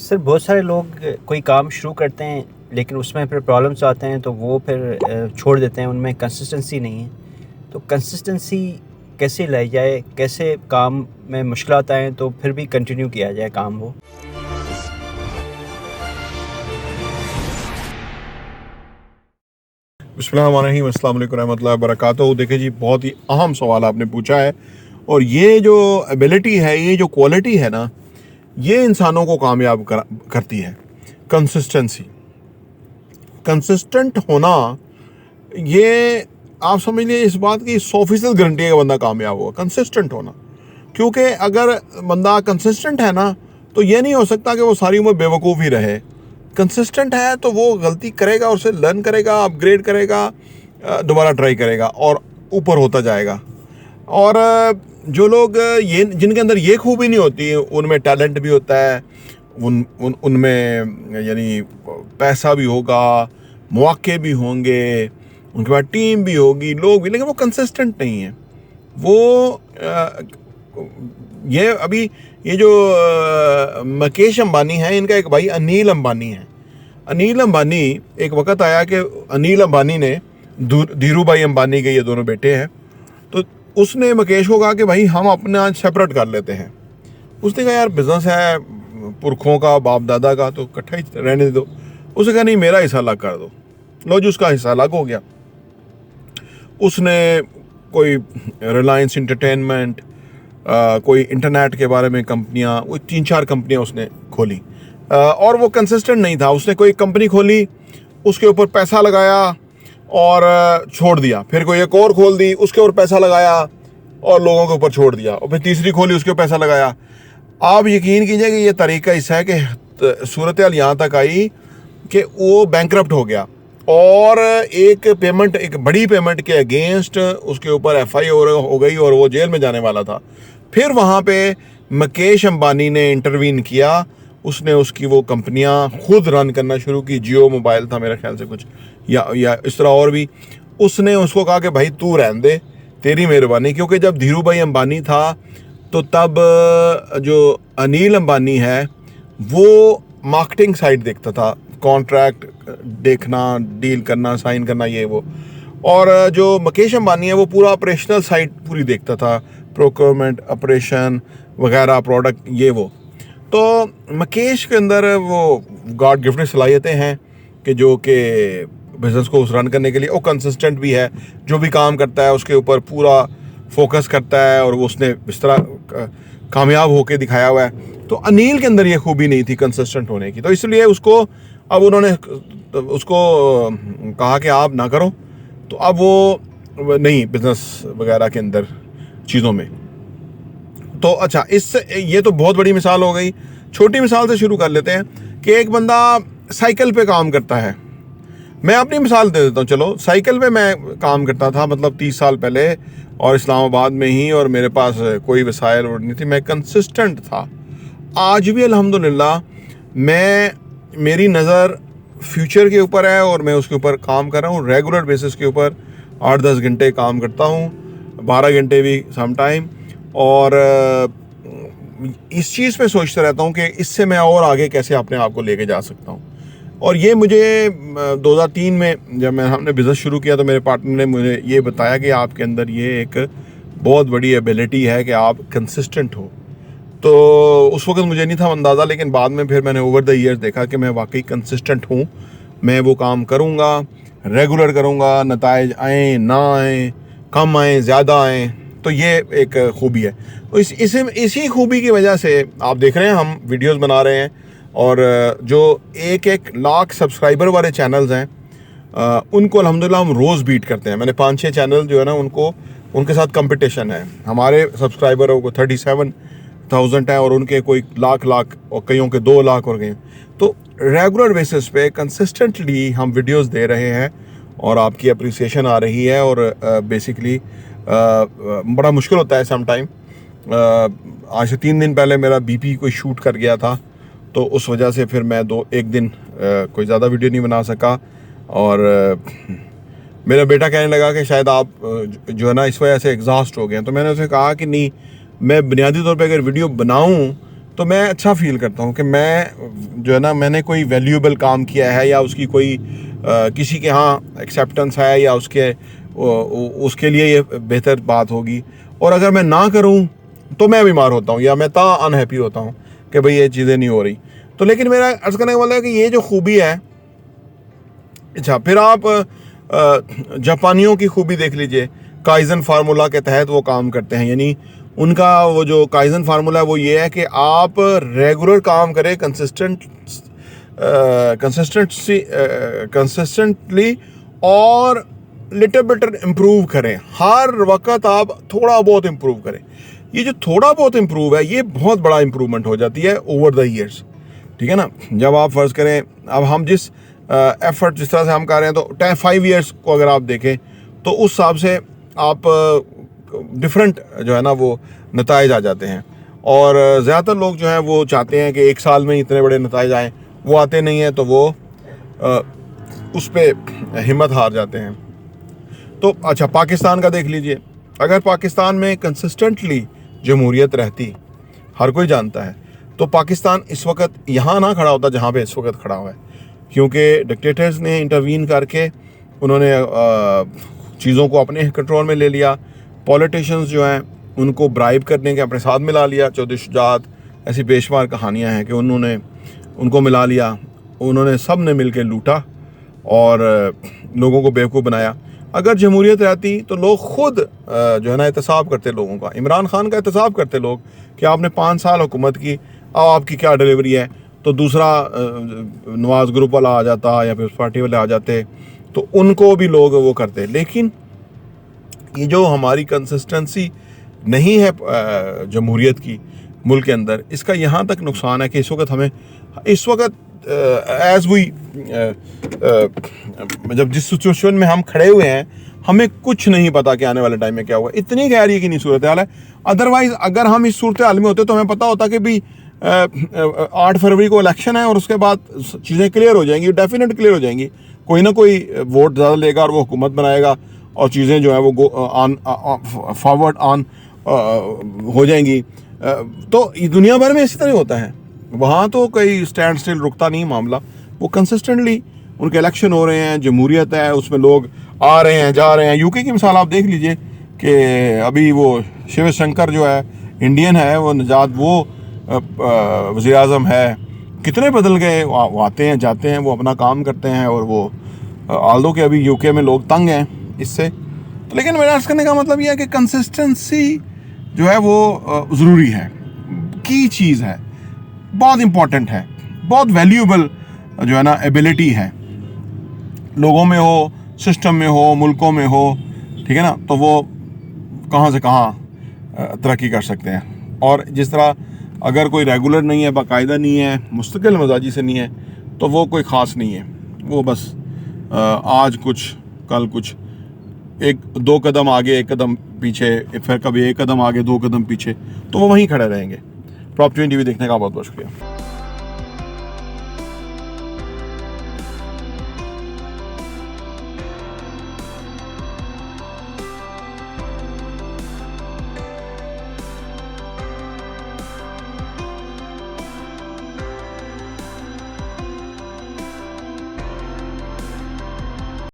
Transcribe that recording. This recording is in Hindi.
सर बहुत सारे लोग कोई काम शुरू करते हैं लेकिन उसमें फिर प्रॉब्लम्स आते हैं तो वो फिर छोड़ देते हैं, उनमें कंसिस्टेंसी नहीं है। तो कंसिस्टेंसी कैसे लाई जाए, कैसे काम में मुश्किलात आएँ तो फिर भी कंटिन्यू किया जाए काम वो? बिस्मिल्लाहिर्रहमानिर्रहीम, अस्सलाम वालेकुम रहमतुल्लाहि व बरकातहू। देखिए जी, बहुत ही अहम सवाल आपने पूछा है। और ये जो एबिलिटी है, ये जो क्वालिटी है ना, ये इंसानों को कामयाब करती है। कंसिस्टेंसी, कंसिस्टेंट होना, ये आप समझ लीजिए इस बात की 100% गारंटी है कि बंदा कामयाब होगा। कंसिस्टेंट होना, क्योंकि अगर बंदा कंसिस्टेंट है ना, तो ये नहीं हो सकता कि वो सारी उम्र बेवकूफ़ ही रहे। कंसिस्टेंट है तो वो गलती करेगा, उससे लर्न करेगा, अपग्रेड करेगा, दोबारा ट्राई करेगा और ऊपर होता जाएगा। और जो लोग ये जिनके अंदर ये खूबी नहीं होती, उनमें टैलेंट भी होता है, उनमें यानी पैसा भी होगा, मौके भी होंगे, उनके पास टीम भी होगी, लोग भी, लेकिन वो कंसिस्टेंट नहीं है। वो ये अभी ये जो मुकेश अंबानी है, इनका एक भाई अनिल अंबानी है। अनिल अंबानी, एक वक्त आया कि अनिल अंबानी ने धीरू भाई अंबानी के, ये दोनों बेटे हैं, तो उसने मुकेश को कहा कि भाई हम अपना सेपरेट कर लेते हैं। उसने कहा यार बिजनेस है पुरखों का, बाप दादा का, तो इकट्ठा ही रहने दो। उसने कहा नहीं, मेरा हिस्सा अलग कर दो। लो जी, उसका हिस्सा अलग हो गया। उसने कोई रिलायंस इंटरटेनमेंट, कोई इंटरनेट के बारे में कंपनियां, वो 3-4 कंपनियां उसने खोली। और वो कंसिस्टेंट नहीं था। उसने कोई कंपनी खोली, उसके ऊपर पैसा लगाया और छोड़ दिया। फिर कोई एक और खोल दी, उसके ऊपर पैसा लगाया और लोगों के ऊपर छोड़ दिया। और फिर तीसरी खोली, उसके ऊपर पैसा लगाया। आप यकीन कीजिए कि ये तरीका ऐसा है कि सूरत हाल यहाँ तक आई कि वो बैंकरप्ट हो गया और एक बड़ी पेमेंट के अगेंस्ट उसके ऊपर FI हो गई और वो जेल में जाने वाला था। फिर वहाँ पे मुकेश अंबानी ने इंटरवीन किया। उसने उसकी वो कंपनियां खुद रन करना शुरू की। जियो मोबाइल था मेरे ख्याल से कुछ, या इस तरह और भी। उसने उसको कहा कि भाई तू रहने दे, तेरी मेहरबानी। क्योंकि जब धीरू भाई अंबानी था तो तब जो अनिल अंबानी है वो मार्केटिंग साइड देखता था, कॉन्ट्रैक्ट देखना, डील करना, साइन करना, ये वो। और जो मुकेश अंबानी है वो पूरा ऑपरेशनल साइड पूरी देखता था, प्रोक्योरमेंट, ऑपरेशन वगैरह, प्रोडक्ट, ये वो। तो मुकेश के अंदर वो गॉड गिफ्टेड सलाहियतें हैं कि जो कि बिज़नेस को रन करने के लिए वो कंसिस्टेंट भी है। जो भी काम करता है उसके ऊपर पूरा फोकस करता है और वो उसने इस तरह कामयाब होकर दिखाया हुआ है। तो अनिल के अंदर ये खूबी नहीं थी कंसिस्टेंट होने की, तो इसलिए उसको अब उन्होंने उसको कहा कि आप ना करो। तो अब वो नहीं, बिज़नेस वगैरह के अंदर चीज़ों में। तो अच्छा, इससे ये तो बहुत बड़ी मिसाल हो गई। छोटी मिसाल से शुरू कर लेते हैं कि एक बंदा साइकिल पे काम करता है। मैं अपनी मिसाल दे देता हूँ। चलो, साइकिल पे मैं काम करता था, मतलब 30 साल पहले, और इस्लामाबाद में ही, और मेरे पास कोई वसाइल नहीं थी। मैं कंसिस्टेंट था। आज भी अल्हम्दुलिल्लाह मेरी नज़र फ्यूचर के ऊपर है और मैं उसके ऊपर काम कर रहा हूँ। रेगुलर बेसिस के ऊपर 8-10 घंटे काम करता हूँ, 12 घंटे भी सम टाइम। और इस चीज़ पे सोचता रहता हूँ कि इससे मैं और आगे कैसे अपने आप को लेके जा सकता हूँ। और ये मुझे 2003 में जब हमने बिज़नेस शुरू किया तो मेरे पार्टनर ने मुझे ये बताया कि आपके अंदर ये एक बहुत बड़ी एबिलिटी है कि आप कंसिस्टेंट हो। तो उस वक्त मुझे नहीं था अंदाज़ा, लेकिन बाद में फिर मैंने ओवर द ईयर्स देखा कि मैं वाकई कंसिस्टेंट हूँ। मैं वो काम करूँगा, रेगुलर करूँगा, नताइज आएँ ना आएँ, कम आएँ ज़्यादा आएँ, तो ये एक खूबी है। तो इसी खूबी की वजह से आप देख रहे हैं हम वीडियोस बना रहे हैं। और जो 1-1 लाख सब्सक्राइबर वाले चैनल्स हैं, उनको अल्हम्दुलिल्लाह हम रोज़ बीट करते हैं। मैंने 5-6 चैनल जो है ना, उनके साथ कंपटीशन है। हमारे सब्सक्राइबर को 37,000 है और उनके कोई लाख और कईयों के 2 लाख और गए। तो रेगुलर बेसिस पे कंसिस्टेंटली हम वीडियोस दे रहे हैं और आपकी अप्रिसिएशन आ रही है। और बेसिकली बड़ा मुश्किल होता है सम टाइम। आज से 3 दिन पहले मेरा BP कोई शूट कर गया था, तो उस वजह से फिर मैं 1 दिन कोई ज़्यादा वीडियो नहीं बना सका। और मेरा बेटा कहने लगा कि शायद आप जो है ना इस वजह से एग्जॉस्ट हो गए हैं। तो मैंने उसे कहा कि नहीं, मैं बुनियादी तौर पे अगर वीडियो बनाऊं तो मैं अच्छा फील करता हूँ कि मैं जो है ना, मैंने कोई वैल्यूएबल काम किया है, या उसकी कोई किसी के यहाँ एक्सेप्टेंस है, या उसके लिए ये बेहतर बात होगी। और अगर मैं ना करूँ तो मैं बीमार होता हूँ, या मैं अनहैप्पी होता हूँ कि भाई ये चीज़ें नहीं हो रही। तो लेकिन मेरा अर्ज़ करने वाला है कि ये जो खूबी है, अच्छा फिर आप जापानियों की खूबी देख लीजिए, काइजन फार्मूला के तहत वो काम करते हैं। यानी उनका वो जो काइजन फार्मूला है वो ये है कि आप रेगुलर काम करें, कंसिस्टेंटली, और लिटिल बिट इम्प्रूव करें। हर वक्त आप थोड़ा बहुत इम्प्रूव करें। ये जो थोड़ा बहुत इम्प्रूव है, ये बहुत बड़ा इम्प्रूवमेंट हो जाती है ओवर द ईयर्स, ठीक है ना। जब आप फ़र्ज़ करें, अब हम जिस एफर्ट जिस तरह से हम कर रहे हैं, तो 5 ईयर्स को अगर आप देखें तो उस हिसाब से आप डिफरेंट जो है ना वो नताइज आ जाते हैं। और ज़्यादातर लोग जो हैं वो चाहते हैं कि 1 साल में इतने बड़े नताइज आएँ, वो आते नहीं हैं, तो वो उस पर हिम्मत हार जाते हैं। तो अच्छा, पाकिस्तान का देख लीजिए। अगर पाकिस्तान में कंसिस्टेंटली जमहूरियत रहती, हर कोई जानता है, तो पाकिस्तान इस वक्त यहाँ ना खड़ा होता जहाँ पे इस वक्त खड़ा हुआ है। क्योंकि डिक्टेटर्स ने इंटरवीन करके उन्होंने चीज़ों को अपने कंट्रोल में ले लिया। पॉलिटिशियंस जो हैं उनको ब्राइब करने के अपने साथ मिला लिया। चौधरी शुजात, ऐसी बेशुमार कहानियाँ हैं कि उन्होंने उनको मिला लिया। उन्होंने सब ने मिल के लूटा और लोगों को बेवकूफ़ बनाया। अगर जमहूरियत रहती तो लोग खुद जो है ना एहतसाब करते लोगों का। इमरान खान का एहतसाब करते लोग कि आपने 5 साल हुकूमत की, अब आपकी क्या डिलीवरी है। तो दूसरा नवाज ग्रुप वाला आ जाता, या फिर उस पार्टी वाले आ जाते, तो उनको भी लोग वो करते। लेकिन ये जो हमारी कंसिस्टेंसी नहीं है जमहूरियत की मुल्क के अंदर, इसका यहाँ तक नुकसान है कि इस वक्त एज वी जब जिस सिचुएशन में हम खड़े हुए हैं, हमें कुछ नहीं पता कि आने वाले टाइम में क्या होगा। इतनी गैर यकीनी सूरत हाल है। अदरवाइज अगर हम इस सूरत हाल में होते तो हमें पता होता कि भी 8 फरवरी को इलेक्शन है और उसके बाद चीज़ें क्लियर हो जाएंगी, डेफिनेट क्लियर हो जाएंगी। कोई ना कोई वोट ज़्यादा लेगा और वो हुकूमत बनाएगा, और चीज़ें जो है वो फॉरवर्ड ऑन हो जाएंगी। तो दुनिया भर में इसी तरह होता है। वहाँ तो कोई स्टैंड स्टिल रुकता नहीं मामला, वो कंसिस्टेंटली उनके इलेक्शन हो रहे हैं, जमहूरियत है, उसमें लोग आ रहे हैं, जा रहे हैं। यूके की मिसाल आप देख लीजिए कि अभी वो शिव शंकर जो है, इंडियन है, वो नजात, वो वज़ीर आज़म है, कितने बदल गए। वो आते हैं, जाते हैं, वो अपना काम करते हैं, और वो आल्दो के अभी यूके में लोग तंग हैं इससे। तो लेकिन मेरा अर्ज़ करने का मतलब यह है कि कंसिस्टेंसी जो है वो ज़रूरी है, की चीज़ है, बहुत इम्पॉर्टेंट है, बहुत वैल्यूएबल जो है ना एबिलिटी है। लोगों में हो, सिस्टम में हो, मुल्कों में हो, ठीक है ना, तो वो कहाँ से कहाँ तरक्की कर सकते हैं। और जिस तरह अगर कोई रेगुलर नहीं है, बाकायदा नहीं है, मुस्तकिल मजाजी से नहीं है, तो वो कोई ख़ास नहीं है। वो बस आज कुछ कल कुछ, 1-2 कदम आगे 1 कदम पीछे, फिर कभी 1 कदम आगे 2 कदम पीछे, तो वो वहीं खड़े रहेंगे। प्रॉपर्टी टीवी देखने का बहुत बहुत शुक्रिया।